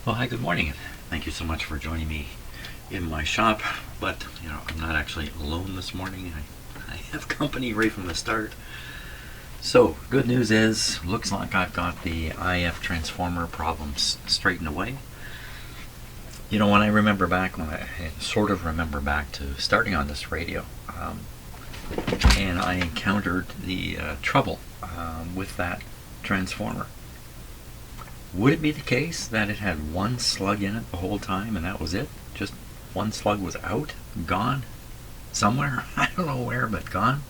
Well, hi, good morning. Thank you so much for joining me in my shop. But, I'm not actually alone this morning. I have company right from the start. So, good news is, looks like I've got the IF transformer problems straightened away. When I remember back, when I sort of remember back to starting on this radio, and I encountered the trouble with that transformer. Would it be the case that it had one slug in it the whole time and that was it? Just one slug was out, gone, somewhere? I don't know where, but gone?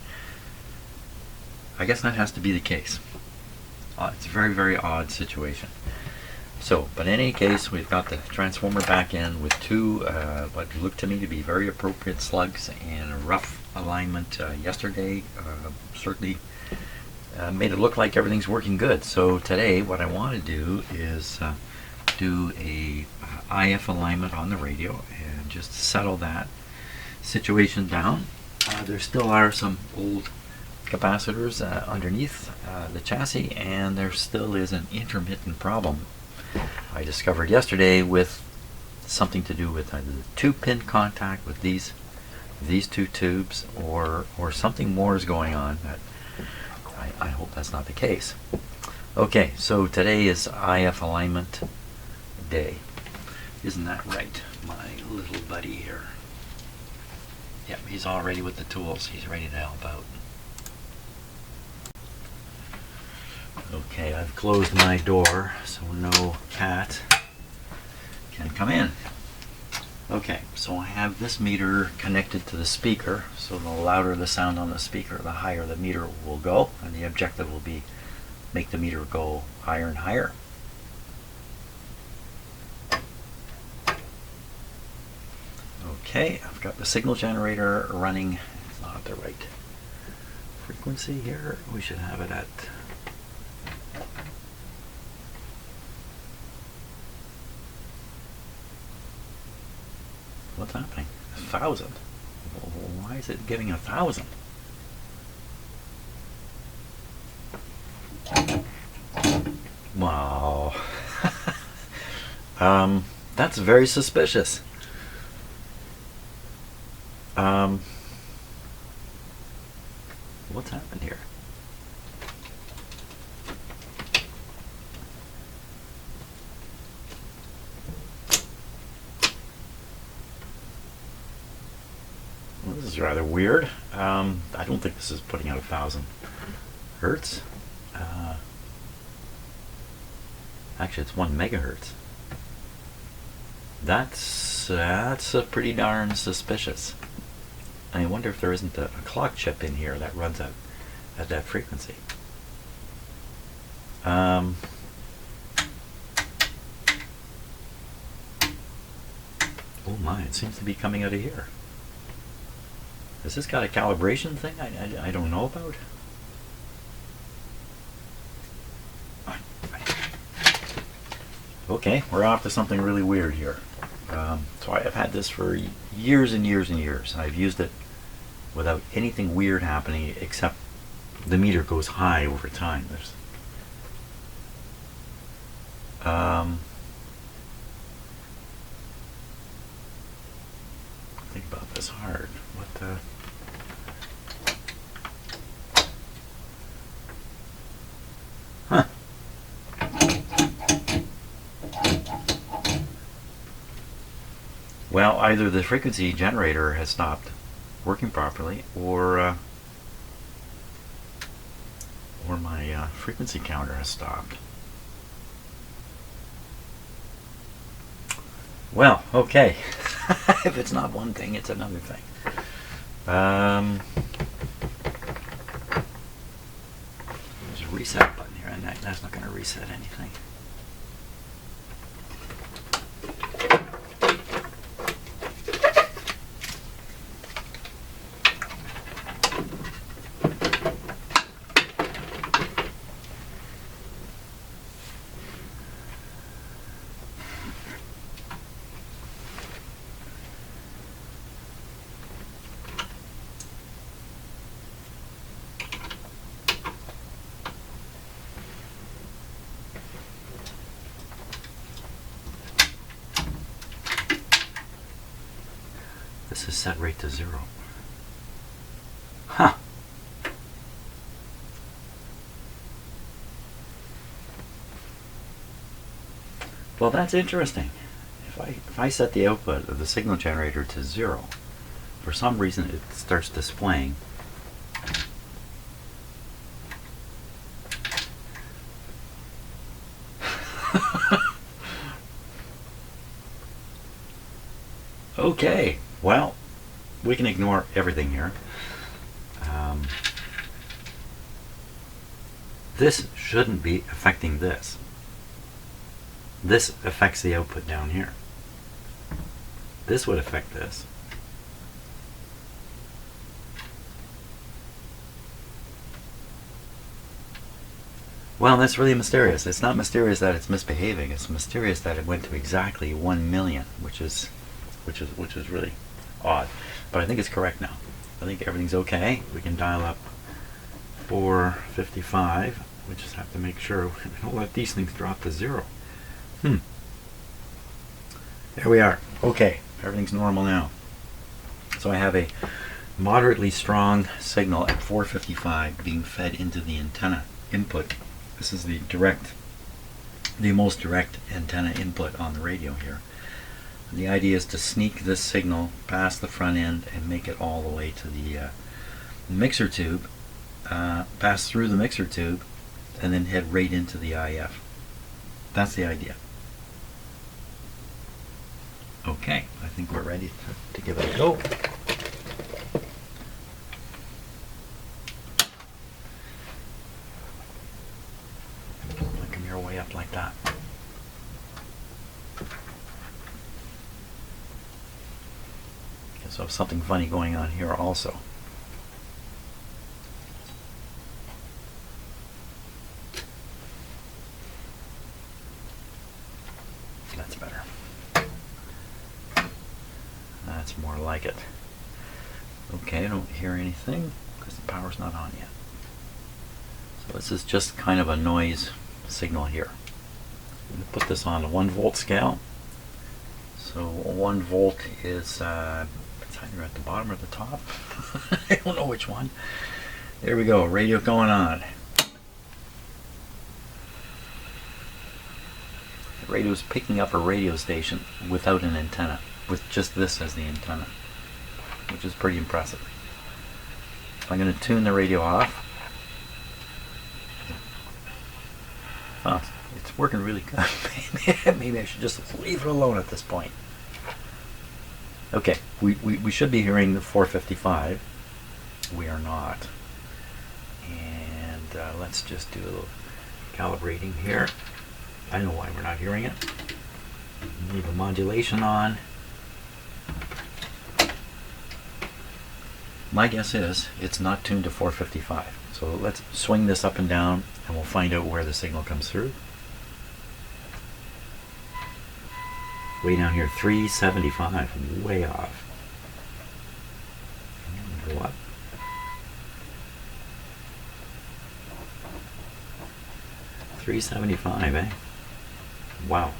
I guess that has to be the case. It's a very, very odd situation. So, but in any case, we've got the transformer back in with two what looked to me to be very appropriate slugs and a rough alignment yesterday. Certainly made it look like everything's working good. So today what I want to do is do a IF alignment on the radio and just settle that situation down. There still are some old capacitors underneath the chassis, and there still is an intermittent problem I discovered yesterday with something to do with either the 2-pin contact with these two tubes or something more is going on. That I hope that's not the case. Okay, so today is IF alignment day. Isn't that right, my little buddy here? Yep, he's all ready with the tools. He's ready to help out. Okay, I've closed my door so no cat can come in. Okay, so I have this meter connected to the speaker, so the louder the sound on the speaker, the higher the meter will go, and the objective will be make the meter go higher and higher. Okay, I've got the signal generator running. It's not at the right frequency here. We should have it at what's happening? 1,000. Why is it giving 1,000? Wow. That's very suspicious. What's happened here? Well, this is rather weird. I don't think this is putting out 1,000 hertz. Actually, it's 1 megahertz. That's pretty darn suspicious. I wonder if there isn't a clock chip in here that runs at that frequency. Oh my, it seems to be coming out of here. Has this got a calibration thing I don't know about? Okay, we're off to something really weird here. So I have had this for years and years and years. I've used it without anything weird happening except the meter goes high over time. Think about this hard. What the? Huh. Well, either the frequency generator has stopped working properly, or my frequency counter has stopped. Well, okay. If it's not one thing, it's another thing. There's a reset button here, and that's not going to reset anything. This is set right to 0. Huh. Well, that's interesting. If I set the output of the signal generator to 0, for some reason it starts displaying okay, well, we can ignore everything here. This shouldn't be affecting this. This affects the output down here. This would affect this. Well, that's really mysterious. It's not mysterious that it's misbehaving. It's mysterious that it went to exactly 1 million, which is really odd. But I think it's correct now. I think everything's okay. We can dial up 455. We just have to make sure we don't let these things drop to 0. There we are. Okay, everything's normal now. So I have a moderately strong signal at 455 being fed into the antenna input. This is the most direct antenna input on the radio here. And the idea is to sneak this signal past the front end and make it all the way to the mixer tube, pass through the mixer tube, and then head right into the IF. That's the idea. Okay, I think we're ready to give it a go. Come your way up like that. Okay, so something funny going on here also. That's better. That's more like it. Okay, I don't hear anything because the power's not on yet. So this is just kind of a noise signal here. I'm going to put this on a 1 volt scale. So 1 volt is it's either at the bottom or the top. I don't know which one. There we go, radio going on. The radio's picking up a radio station without an antenna, with just this as the antenna, which is pretty impressive. I'm going to tune the radio off. Oh, it's working really good. Maybe I should just leave it alone at this point. Okay, we should be hearing the 455. We are not. And let's just do a little calibrating here. I know why we're not hearing it. Leave a modulation on. My guess is it's not tuned to 455. So let's swing this up and down and we'll find out where the signal comes through. Way down here, 375, way off. Go up. $375, eh? Wow.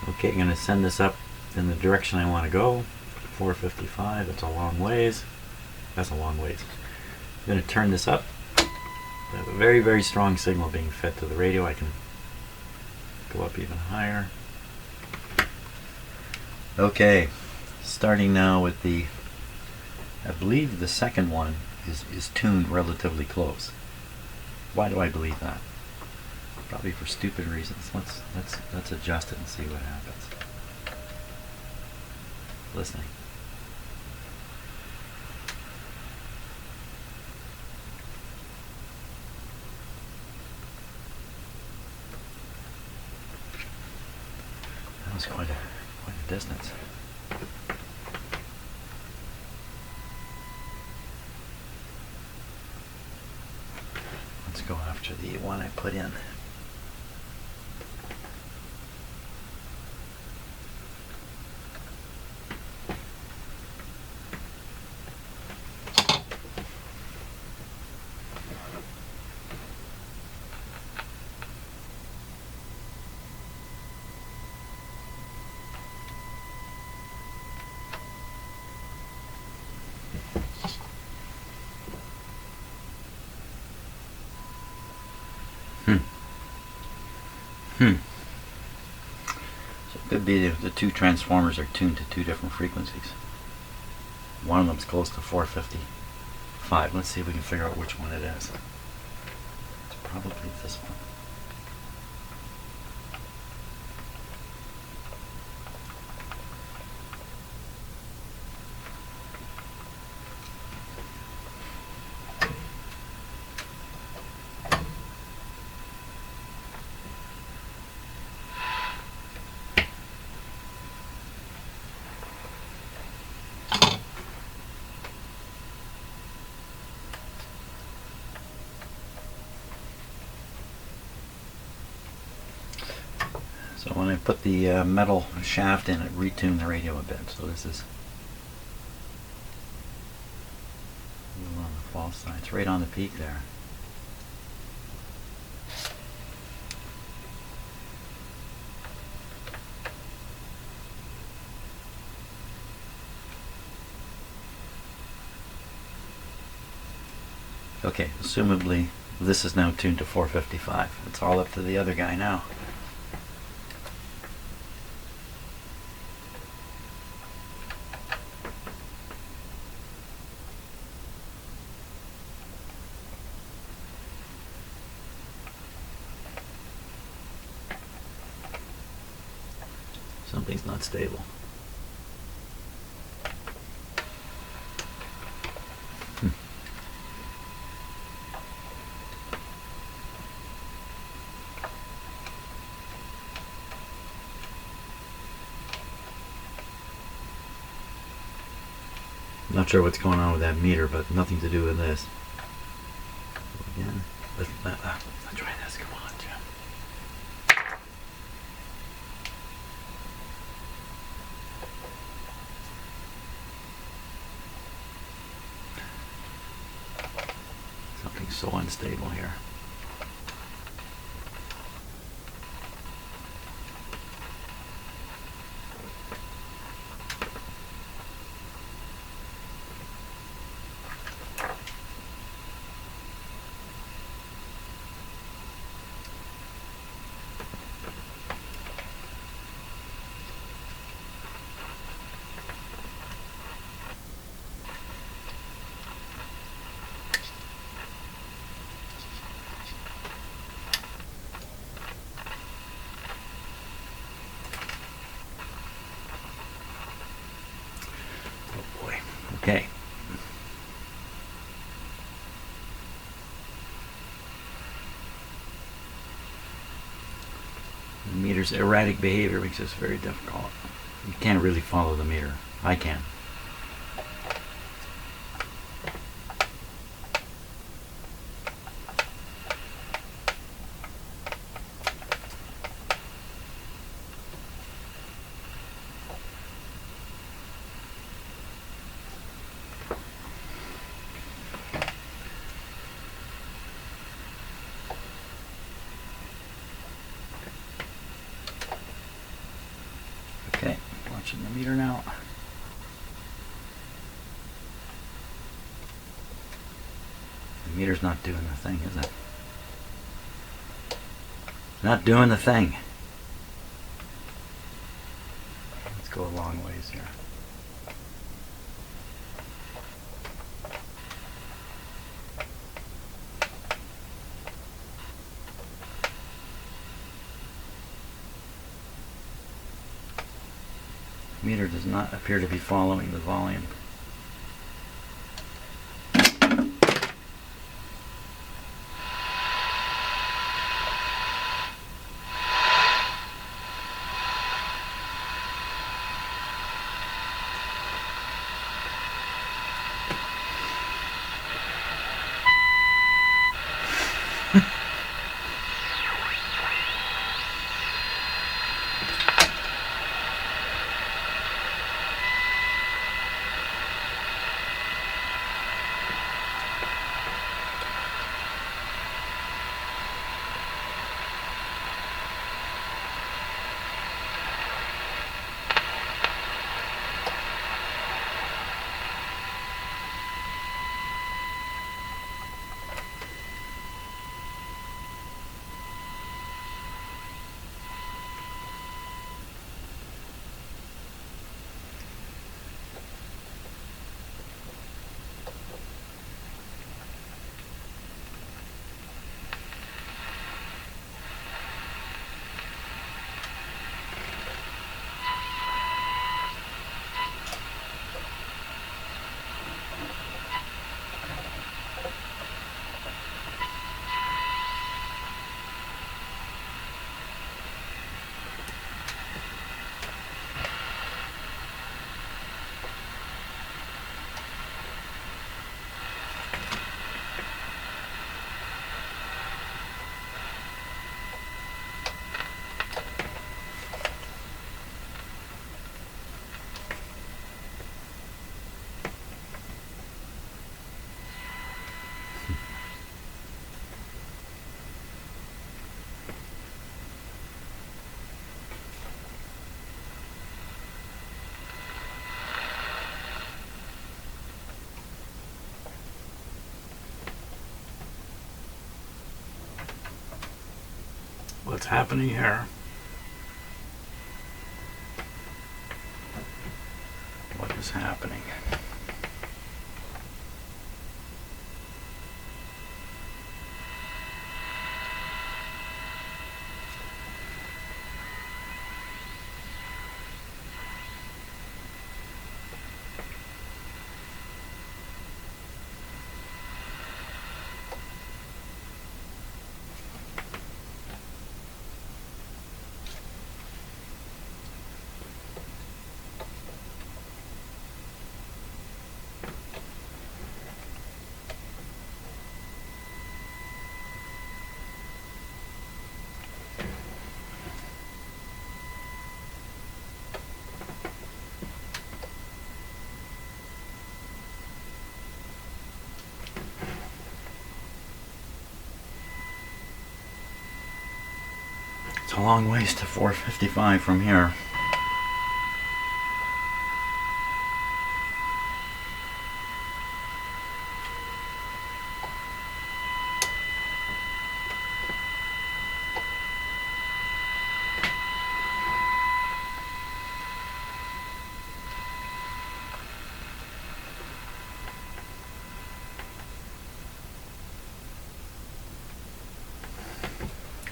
Okay, I'm going to send this up in the direction I want to go. 455, that's a long ways. That's a long ways. I'm going to turn this up. I have a very, very strong signal being fed to the radio. I can go up even higher. Okay, starting now with the, I believe the second one is tuned relatively close. Why do I believe that? Probably for stupid reasons. Let's adjust it and see what happens. Listening. That was quite a distance. Let's go after the one I put in. Hmm. Hmm. So it could be the two transformers are tuned to two different frequencies. One of them's close to 455. Let's see if we can figure out which one it is. It's probably this one. So when I put the metal shaft in, it retuned the radio a bit. So this is a little on the false side. It's right on the peak there. Okay, assumably this is now tuned to 455. It's all up to the other guy now. Something's not stable. Not sure what's going on with that meter, but nothing to do with this. Again, let's try this. Come on, Jim. Something's so unstable here. Okay. The meter's erratic behavior makes this very difficult. You can't really follow the meter. I can. Okay, watching the meter now. The meter's not doing the thing, is it? Not doing the thing. Let's go a long ways here. The meter does not appear to be following the volume. what's happening here. What is happening? It's a long ways to 455 from here.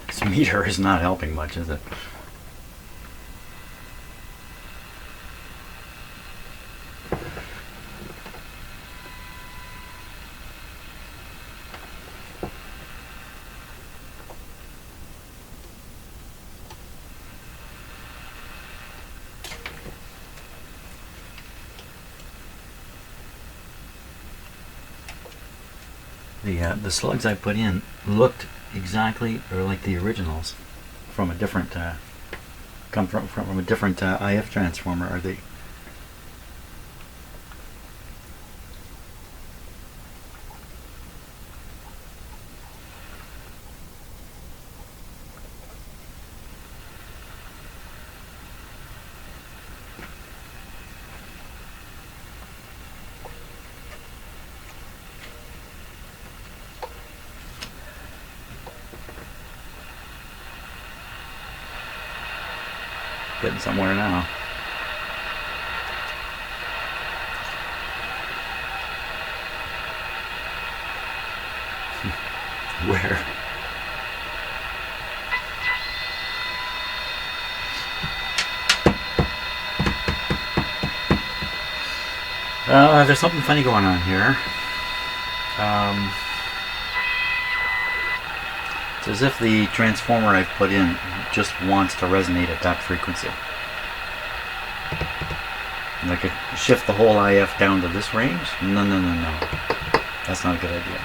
This meter is not helping much, is it? The slugs I put in looked exactly or like the originals from a different come from a different IF transformer. Are they? Getting somewhere now. Where? There's something funny going on here. It's as if the transformer I've put in just wants to resonate at that frequency. And I could shift the whole IF down to this range. No. That's not a good idea.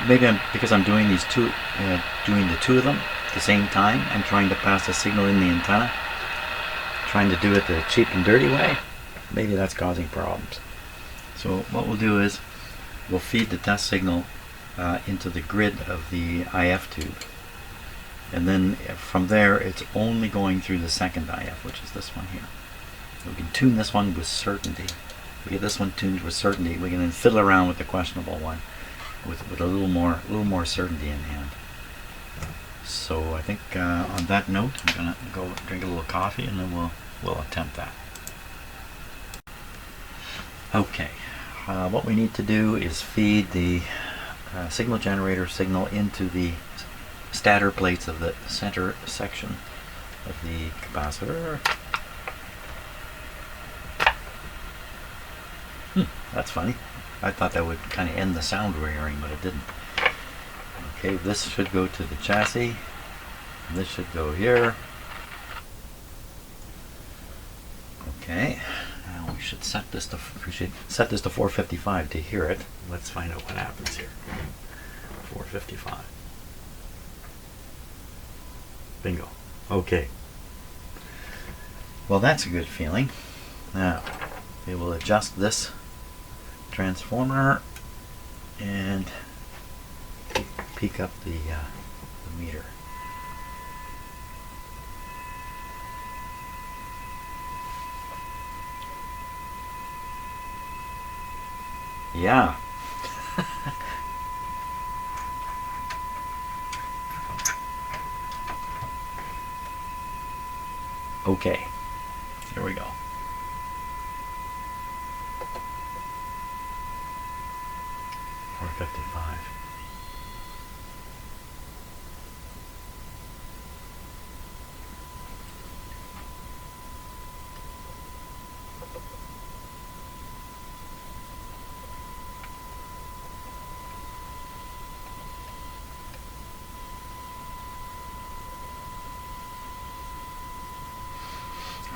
Maybe because I'm doing these doing the two of them at the same time and trying to pass the signal in the antenna. Trying to do it the cheap and dirty way. Maybe that's causing problems. So what we'll do is we'll feed the test signal into the grid of the IF tube, and then from there it's only going through the second IF, which is this one here. So we can tune this one with certainty. We get this one tuned with certainty. We can then fiddle around with the questionable one with a little more certainty in hand. So I think on that note, I'm gonna go drink a little coffee and then we'll attempt that. Okay. What we need to do is feed the signal generator signal into the stator plates of the center section of the capacitor. That's funny. I thought that would kind of end the sound we're hearing, but it didn't. Okay, this should go to the chassis. And this should go here. Okay. We should set this to 455 to hear it. Let's find out what happens here. 455. Bingo. Okay. Well, that's a good feeling. Now we will adjust this transformer and peak up the meter. Yeah. Okay. Here we go. $4.55.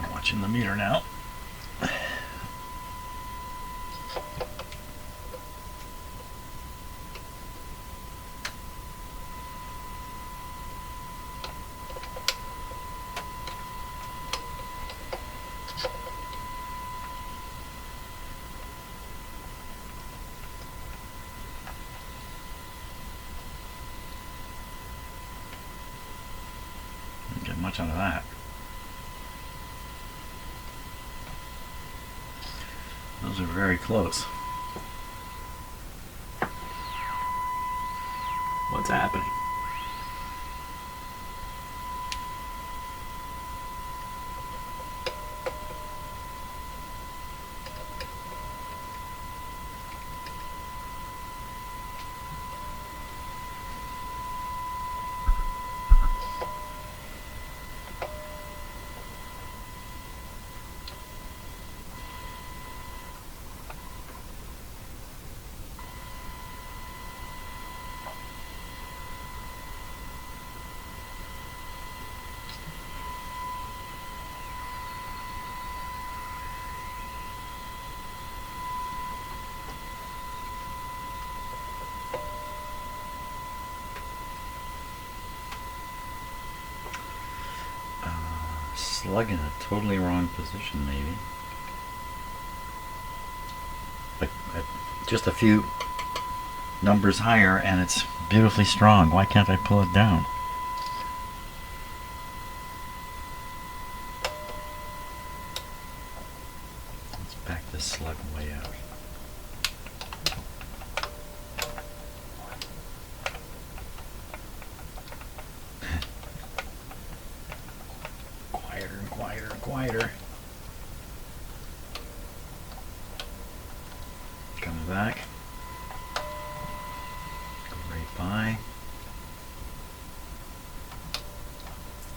I'm watching the meter now. Didn't get much out of that. Those are very close. What's happening? Slug in a totally wrong position, maybe. Like just a few numbers higher, and it's beautifully strong. Why can't I pull it down? Let's back this slug way out. Quieter. Coming back. Go right by.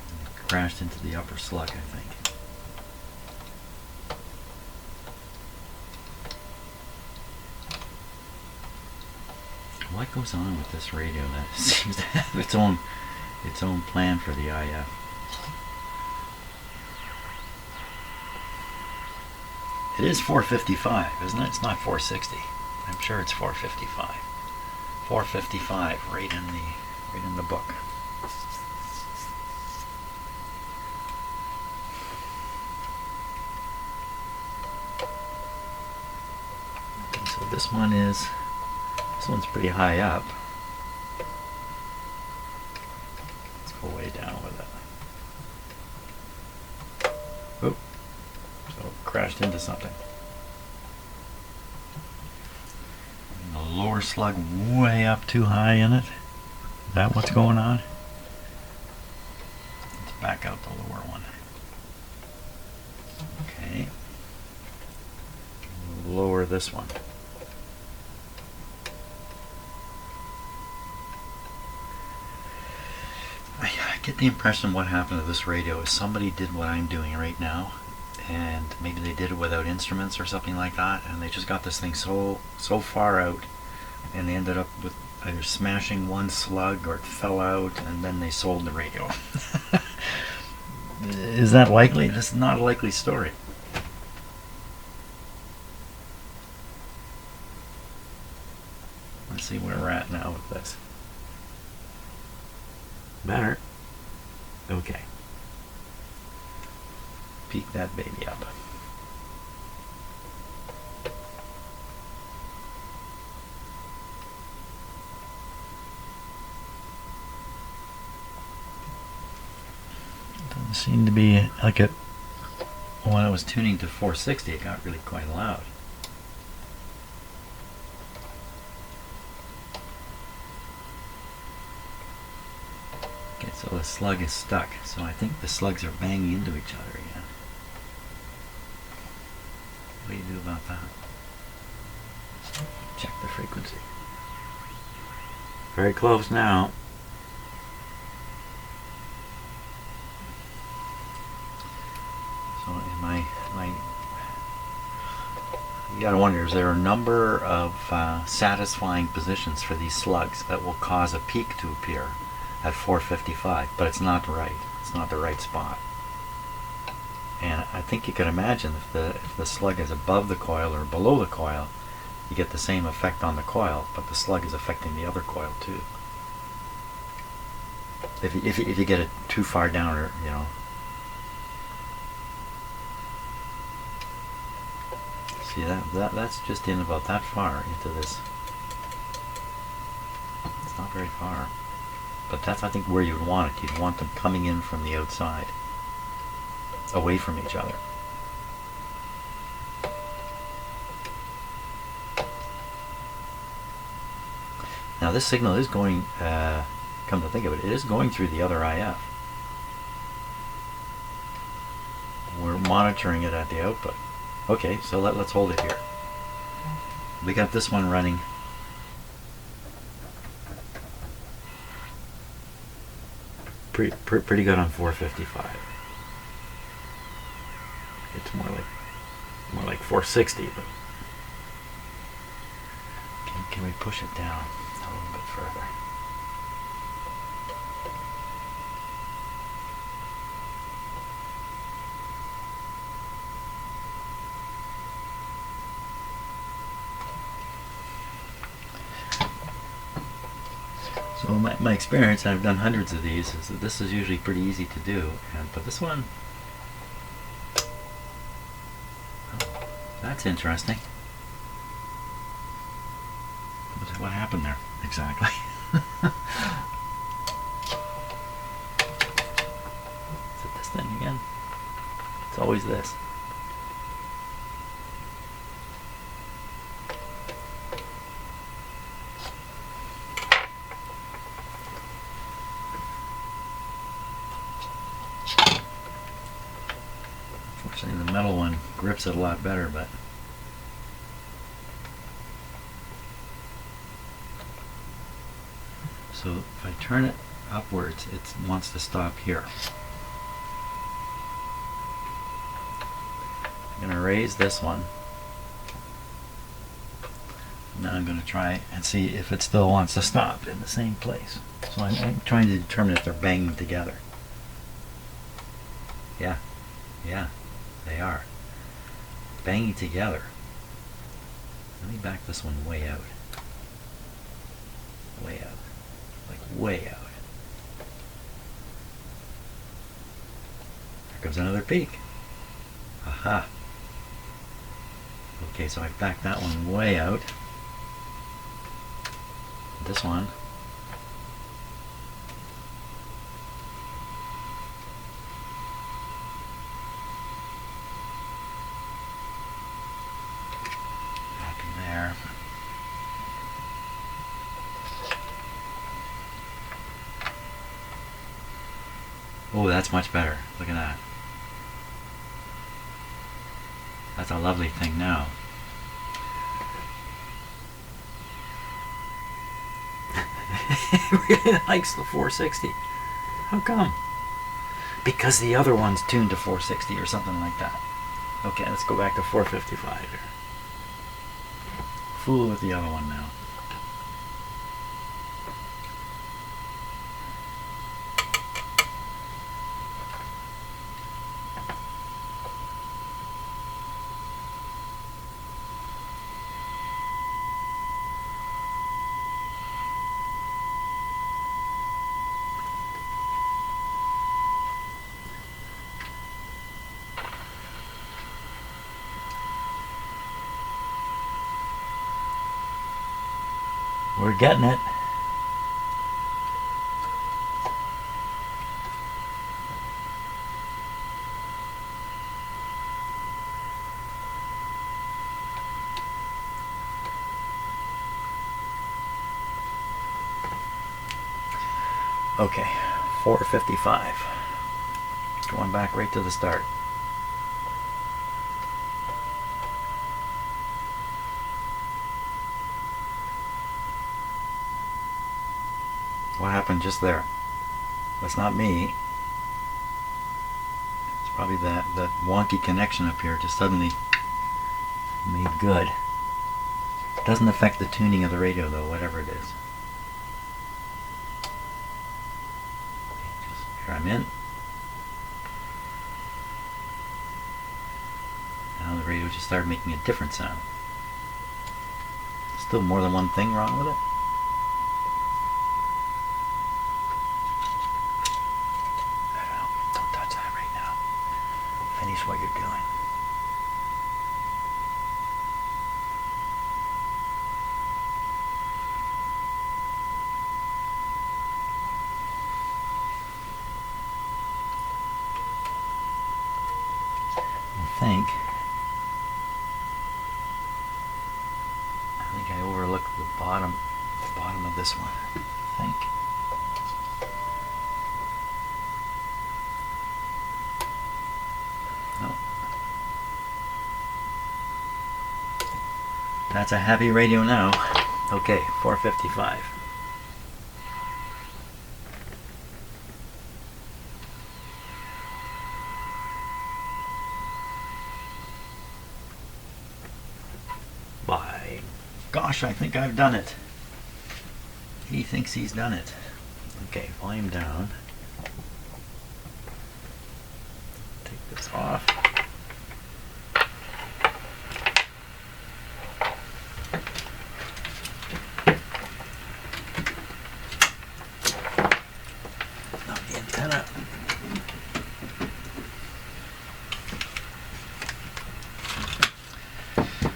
And it crashed into the upper slug, I think. What goes on with this radio that seems to have its own plan for the IF? It is 455, isn't it? It's not 460. I'm sure it's 455. 455, right in the book. Okay, so this one's pretty high up. Let's go way down with it. Oop. So it crashed into something. And the lower slug way up too high in it. Is that what's going on? Let's back out the lower one. Okay. Lower this one. I get the impression what happened to this radio is somebody did what I'm doing right now, and maybe they did it without instruments or something like that, and they just got this thing so far out, and they ended up with either smashing one slug or it fell out, and then they sold the radio. Is that likely? This is not a likely story. Let's see where we're at now with this. Better. Okay. Peek that baby up. Doesn't seem to be like it. When I was tuning to 460, it got really quite loud. Okay, so So the slug is stuck. So I think the slugs are banging into each other again. What do you do about that? Check the frequency. Very close now. So you gotta wonder, is there a number of satisfying positions for these slugs that will cause a peak to appear at 455, but it's not right. It's not the right spot. And I think you could imagine if the slug is above the coil or below the coil, you get the same effect on the coil, but the slug is affecting the other coil too. If you get it too far down, or see that's just in about that far into this. It's not very far, but that's I think where you'd want it. You'd want them coming in from the outside, away from each other. Now this signal is going, come to think of it, it is going through the other IF. We're monitoring it at the output. Okay, so let's hold it here. We got this one running. Pretty good on 455. It's more like 460, but can we push it down a little bit further? So my experience, I've done hundreds of these, is that this is usually pretty easy to do, but this one, oh, that's interesting. What happened there exactly? Is it this thing again? It's always this. Unfortunately, the metal one grips it a lot better, but so if I turn it upwards, it wants to stop here. I'm going to raise this one. Now I'm going to try and see if it still wants to stop in the same place. So I'm trying to determine if they're banging together. Yeah, they are. Banging together. Let me back this one way out. Way out. Like way out. There comes another peak. Aha. Okay, so I've backed that one way out. This one. Back in there. Oh, that's much better. Look at that. That's a lovely thing now. It really likes the 460. How come? Because the other one's tuned to 460 or something like that. Okay, let's go back to 455 here. Fool with the other one now. We're getting it. Okay, 4:55. Going back right to the start. What happened just there? That's not me. It's probably that wonky connection up here just suddenly made good. Doesn't affect the tuning of the radio though, whatever it is. Here I'm in. Now the radio just started making a different sound. Still more than one thing wrong with it. I don't know. Don't touch that right now. Finish what you're doing. I think I overlooked the bottom of this one. I think. No. That's a happy radio now. Okay, 4:55. By gosh, I think I've done it. He thinks he's done it. Okay, volume down. Take this off. Now the antenna.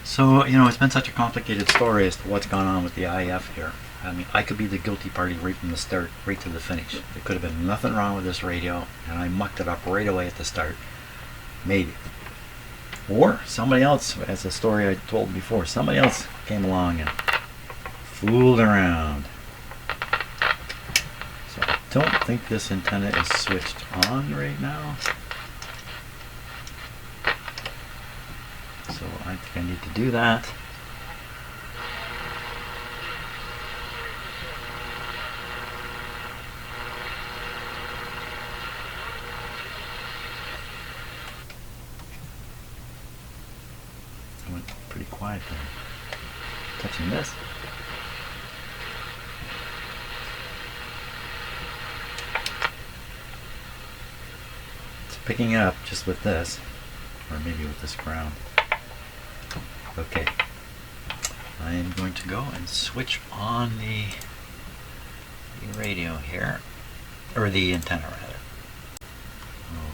So, you know, it's been such a complicated story as to what's gone on with the IF here. I mean, I could be the guilty party right from the start, right to the finish. There could have been nothing wrong with this radio, and I mucked it up right away at the start. Maybe. Or somebody else, as the story I told before, somebody else came along and fooled around. So I don't think this antenna is switched on right now. So I think I need to do that. I went pretty quiet there. Touching this. It's picking it up just with this, or maybe with this ground. Okay, I am going to go and switch on the radio here, or the antenna rather.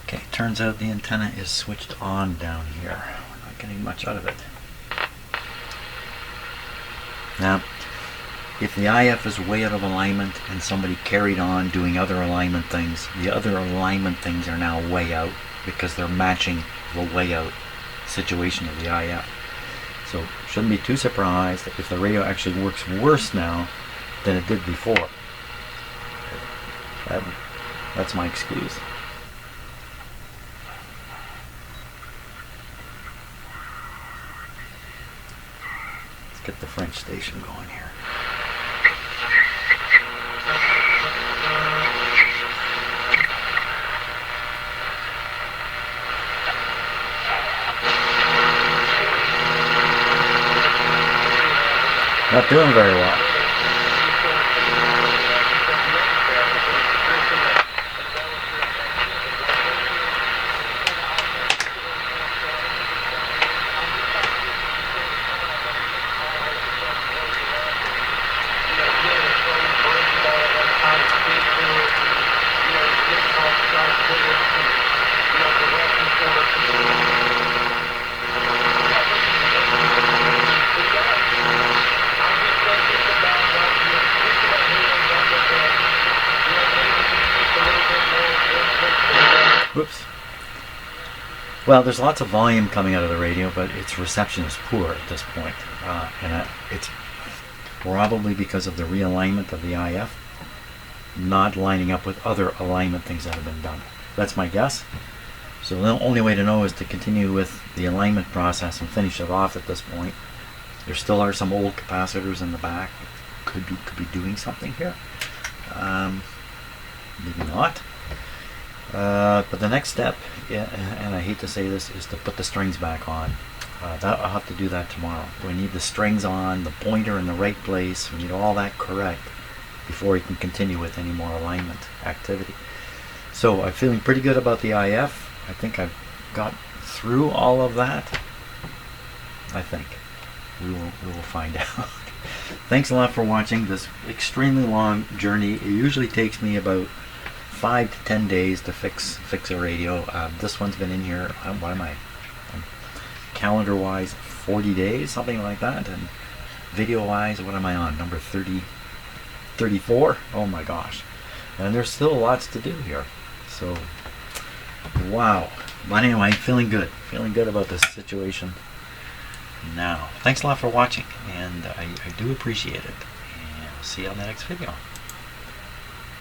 Okay, turns out the antenna is switched on down here. We're not getting much out of it. Now, if the IF is way out of alignment and somebody carried on doing other alignment things, the other alignment things are now way out because they're matching the way out situation of the IF. So shouldn't be too surprised if the radio actually works worse now than it did before. That's my excuse. Let's get the French station going here. Not doing very well. Whoops. Well, there's lots of volume coming out of the radio, but its reception is poor at this point. And it's probably because of the realignment of the IF. not lining up with other alignment things that have been done. That's my guess. So the only way to know is to continue with the alignment process and finish it off at this point. There still are some old capacitors in the back. Could be doing something here. Maybe not. But the next step, and I hate to say this, is to put the strings back on. I'll have to do that tomorrow. We need the strings on, the pointer in the right place. We need all that correct before we can continue with any more alignment activity. So I'm feeling pretty good about the IF. I think I've got through all of that. I think. We will find out. Thanks a lot for watching this extremely long journey. It usually takes me about 5 to 10 days to fix a radio. This one's been in here, what am I, calendar wise 40 days, something like that, and video wise, what am I on, number 34? Oh my gosh. And there's still lots to do here. So wow. But anyway, feeling good about this situation now. Thanks a lot for watching, and I do appreciate it, and I'll see you on the next video.